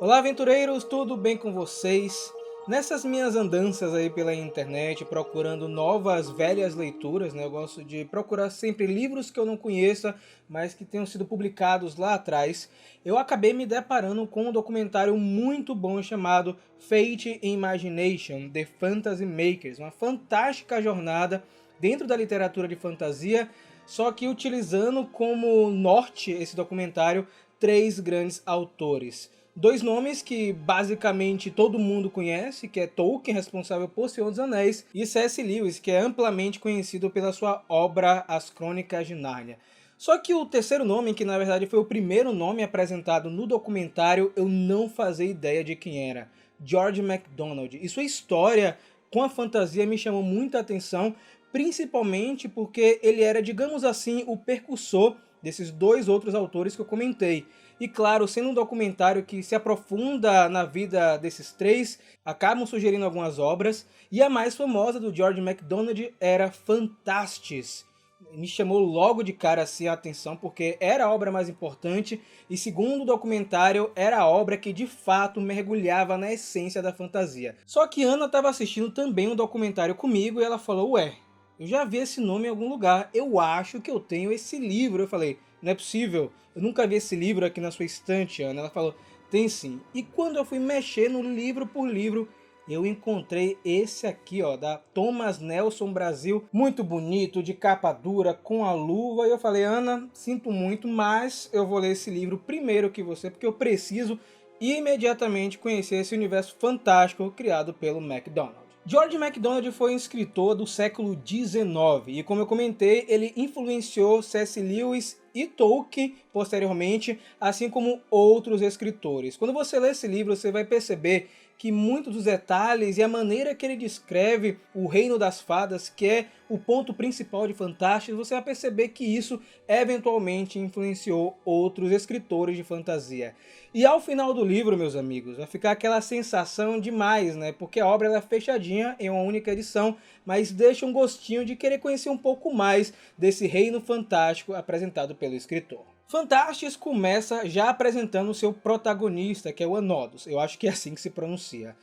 Olá, aventureiros, tudo bem com vocês? Nessas minhas andanças aí pela internet, procurando novas, velhas leituras, né? Eu gosto de procurar sempre livros que eu não conheça, mas que tenham sido publicados lá atrás. Eu acabei me deparando com um documentário muito bom chamado Fate and Imagination: The Fantasy Makers, uma fantástica jornada dentro da literatura de fantasia, só que utilizando como norte esse documentário três grandes autores. Dois nomes que basicamente todo mundo conhece, que é Tolkien, responsável por Senhor dos Anéis, e C.S. Lewis, que é amplamente conhecido pela sua obra As Crônicas de Nárnia. Só que o terceiro nome, que na verdade foi o primeiro nome apresentado no documentário, eu não fazia ideia de quem era. George MacDonald. E sua história com a fantasia me chamou muita atenção, principalmente porque ele era, digamos assim, o percussor desses dois outros autores que eu comentei. E claro, sendo um documentário que se aprofunda na vida desses três, acabam sugerindo algumas obras, e a mais famosa do George MacDonald era Fantastes. Me chamou logo de cara assim a atenção, porque era a obra mais importante, e segundo o documentário, era a obra que de fato mergulhava na essência da fantasia. Só que Ana estava assistindo também um documentário comigo e ela falou: ué, eu já vi esse nome em algum lugar, eu acho que eu tenho esse livro. Eu falei: não é possível, eu nunca vi esse livro aqui na sua estante, Ana. Ela falou: tem sim. E quando eu fui mexer no livro por livro, eu encontrei esse aqui, ó, da Thomas Nelson Brasil, muito bonito, de capa dura, com a luva. E eu falei: Ana, sinto muito, mas eu vou ler esse livro primeiro que você, porque eu preciso imediatamente conhecer esse universo fantástico criado pelo MacDonald. George MacDonald foi um escritor do século XIX e, como eu comentei, ele influenciou C.S. Lewis e Tolkien posteriormente, assim como outros escritores. Quando você lê esse livro, você vai perceber que muitos dos detalhes e a maneira que ele descreve o reino das fadas, que é o ponto principal de Fantastes, você vai perceber que isso eventualmente influenciou outros escritores de fantasia. E ao final do livro, meus amigos, vai ficar aquela sensação demais, né? Porque a obra ela é fechadinha em uma única edição, mas deixa um gostinho de querer conhecer um pouco mais desse reino fantástico apresentado pelo escritor. Fantastes começa já apresentando o seu protagonista, que é o Anodus. Eu acho que é assim que se pronuncia.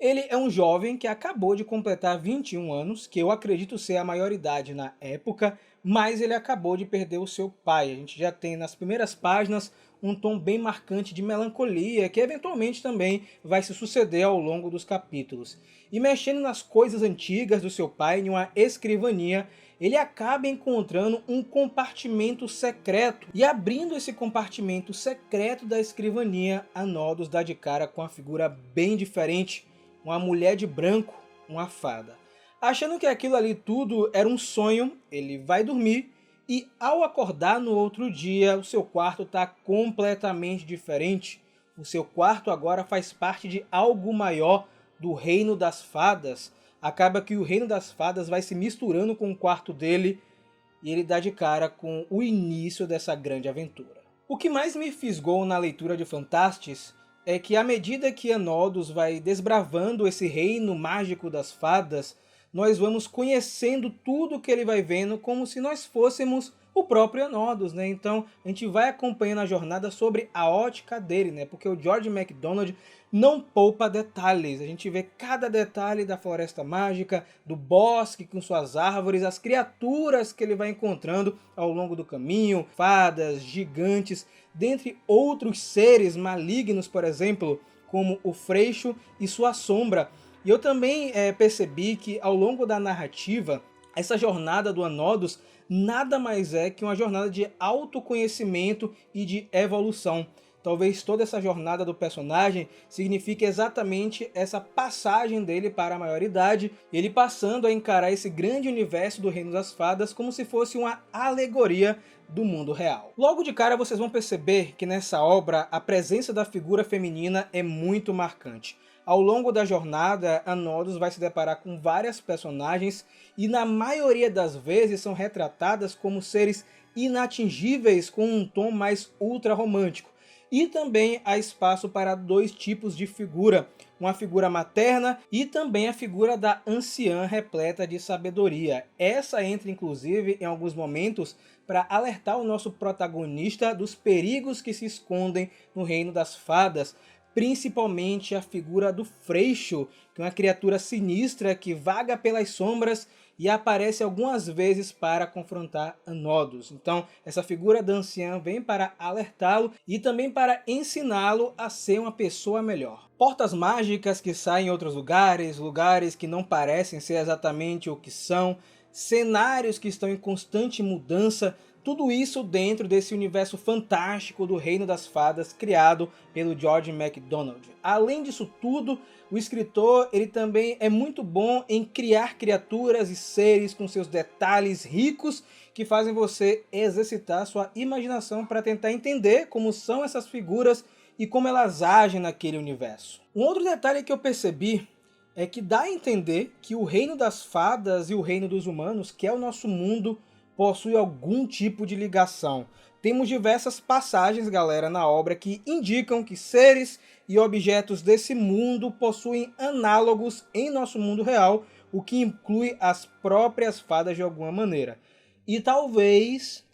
Ele é um jovem que acabou de completar 21 anos, que eu acredito ser a maioridade na época, mas ele acabou de perder o seu pai. A gente já tem nas primeiras páginas um tom bem marcante de melancolia, que eventualmente também vai se suceder ao longo dos capítulos. E mexendo nas coisas antigas do seu pai, em uma escrivaninha, ele acaba encontrando um compartimento secreto. E abrindo esse compartimento secreto da escrivaninha, Anodus dá de cara com uma figura bem diferente. Uma mulher de branco, uma fada. Achando que aquilo ali tudo era um sonho, ele vai dormir e ao acordar no outro dia, o seu quarto está completamente diferente. O seu quarto agora faz parte de algo maior, do reino das fadas. Acaba que o reino das fadas vai se misturando com o quarto dele e ele dá de cara com o início dessa grande aventura. O que mais me fisgou na leitura de Fantastes é que à medida que Anodus vai desbravando esse reino mágico das fadas, nós vamos conhecendo tudo que ele vai vendo como se nós fôssemos o próprio Anodus, né? Então a gente vai acompanhando a jornada sobre a ótica dele, né? Porque o George MacDonald não poupa detalhes. A gente vê cada detalhe da floresta mágica, do bosque com suas árvores, as criaturas que ele vai encontrando ao longo do caminho, fadas, gigantes, dentre outros seres malignos, por exemplo, como o Freixo e sua sombra. E eu também percebi que ao longo da narrativa, essa jornada do Anodus nada mais é que uma jornada de autoconhecimento e de evolução. Talvez toda essa jornada do personagem signifique exatamente essa passagem dele para a maioridade, ele passando a encarar esse grande universo do Reino das Fadas como se fosse uma alegoria do mundo real. Logo de cara vocês vão perceber que nessa obra a presença da figura feminina é muito marcante. Ao longo da jornada, Anodus vai se deparar com várias personagens e na maioria das vezes são retratadas como seres inatingíveis com um tom mais ultra romântico. E também há espaço para dois tipos de figura, uma figura materna e também a figura da anciã repleta de sabedoria. Essa entra inclusive em alguns momentos para alertar o nosso protagonista dos perigos que se escondem no reino das fadas, principalmente a figura do Freixo, que é uma criatura sinistra que vaga pelas sombras e aparece algumas vezes para confrontar Anodos. Então, essa figura da anciã vem para alertá-lo e também para ensiná-lo a ser uma pessoa melhor. Portas mágicas que saem em outros lugares, lugares que não parecem ser exatamente o que são, cenários que estão em constante mudança, tudo isso dentro desse universo fantástico do Reino das Fadas criado pelo George MacDonald. Além disso tudo, o escritor ele também é muito bom em criar criaturas e seres com seus detalhes ricos que fazem você exercitar sua imaginação para tentar entender como são essas figuras e como elas agem naquele universo. Um outro detalhe que eu percebi é que dá a entender que o Reino das Fadas e o Reino dos Humanos, que é o nosso mundo, possui algum tipo de ligação. Temos diversas passagens, galera, na obra que indicam que seres e objetos desse mundo possuem análogos em nosso mundo real, o que inclui as próprias fadas de alguma maneira. E talvez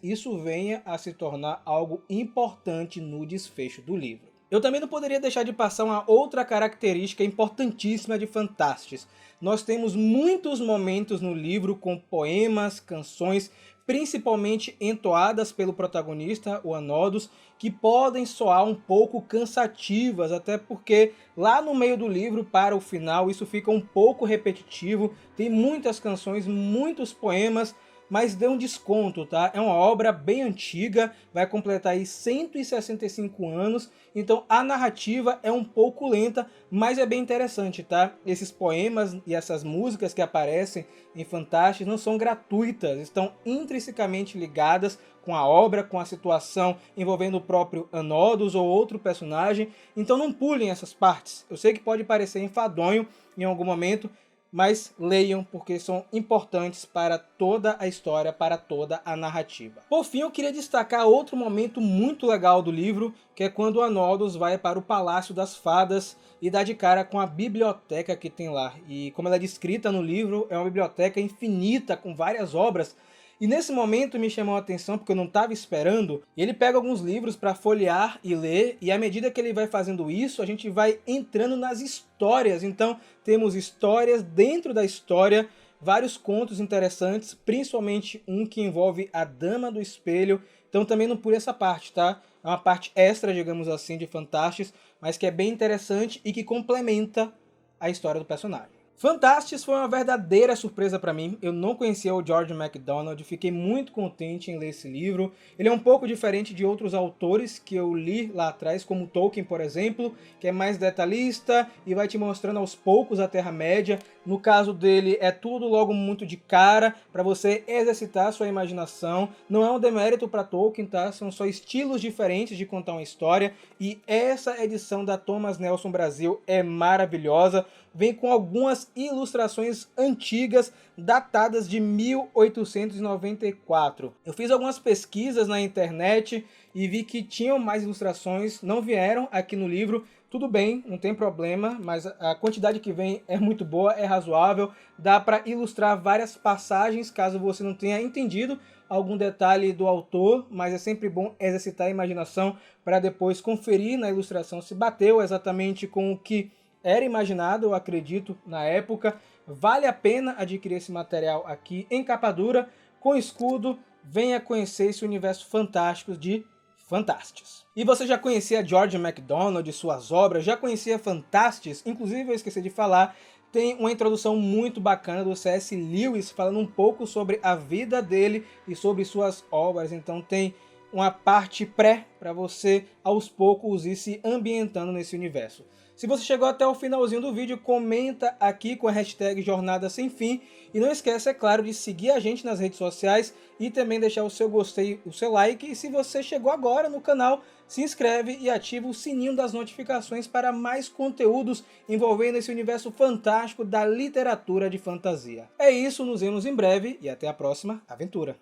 isso venha a se tornar algo importante no desfecho do livro. Eu também não poderia deixar de passar uma outra característica importantíssima de Fantastes. Nós temos muitos momentos no livro com poemas, canções, principalmente entoadas pelo protagonista, o Anodos, que podem soar um pouco cansativas, até porque lá no meio do livro, para o final, isso fica um pouco repetitivo. Tem muitas canções, muitos poemas, mas dê um desconto, tá? É uma obra bem antiga, vai completar aí 165 anos, então a narrativa é um pouco lenta, mas é bem interessante, tá? Esses poemas e essas músicas que aparecem em Fantastes não são gratuitas, estão intrinsecamente ligadas com a obra, com a situação envolvendo o próprio Anodos ou outro personagem, então não pulem essas partes. Eu sei que pode parecer enfadonho em algum momento, mas leiam porque são importantes para toda a história, para toda a narrativa. Por fim, eu queria destacar outro momento muito legal do livro, que é quando o Anodos vai para o Palácio das Fadas e dá de cara com a biblioteca que tem lá. E como ela é descrita no livro, é uma biblioteca infinita com várias obras. E nesse momento me chamou a atenção porque eu não estava esperando. E ele pega alguns livros para folhear e ler, e à medida que ele vai fazendo isso, a gente vai entrando nas histórias. Então temos histórias dentro da história, vários contos interessantes, principalmente um que envolve a Dama do Espelho. Então também não pule essa parte, tá? É uma parte extra, digamos assim, de Fantastes, mas que é bem interessante e que complementa a história do personagem. Fantastes foi uma verdadeira surpresa para mim. Eu não conhecia o George MacDonald, fiquei muito contente em ler esse livro. Ele é um pouco diferente de outros autores que eu li lá atrás, como Tolkien, por exemplo, que é mais detalhista e vai te mostrando aos poucos a Terra-média. No caso dele, é tudo logo muito de cara, para você exercitar a sua imaginação. Não é um demérito para Tolkien, tá? São só estilos diferentes de contar uma história. E essa edição da Thomas Nelson Brasil é maravilhosa. Vem com algumas ilustrações antigas, datadas de 1894. Eu fiz algumas pesquisas na internet e vi que tinham mais ilustrações, não vieram aqui no livro. Tudo bem, não tem problema, mas a quantidade que vem é muito boa, é razoável. Dá para ilustrar várias passagens, caso você não tenha entendido algum detalhe do autor, mas é sempre bom exercitar a imaginação para depois conferir na ilustração se bateu exatamente com o que era imaginado, eu acredito, na época. Vale a pena adquirir esse material aqui em capa dura, com escudo. Venha conhecer esse universo fantástico de Fantastes. E você já conhecia George MacDonald e suas obras? Já conhecia Fantastes? Inclusive, eu esqueci de falar, tem uma introdução muito bacana do C.S. Lewis, falando um pouco sobre a vida dele e sobre suas obras. Então tem uma parte pré para você, aos poucos, ir se ambientando nesse universo. Se você chegou até o finalzinho do vídeo, comenta aqui com a hashtag Jornada Sem Fim. E não esquece, é claro, de seguir a gente nas redes sociais e também deixar o seu gostei, o seu like. E se você chegou agora no canal, se inscreve e ativa o sininho das notificações para mais conteúdos envolvendo esse universo fantástico da literatura de fantasia. É isso, nos vemos em breve e até a próxima aventura.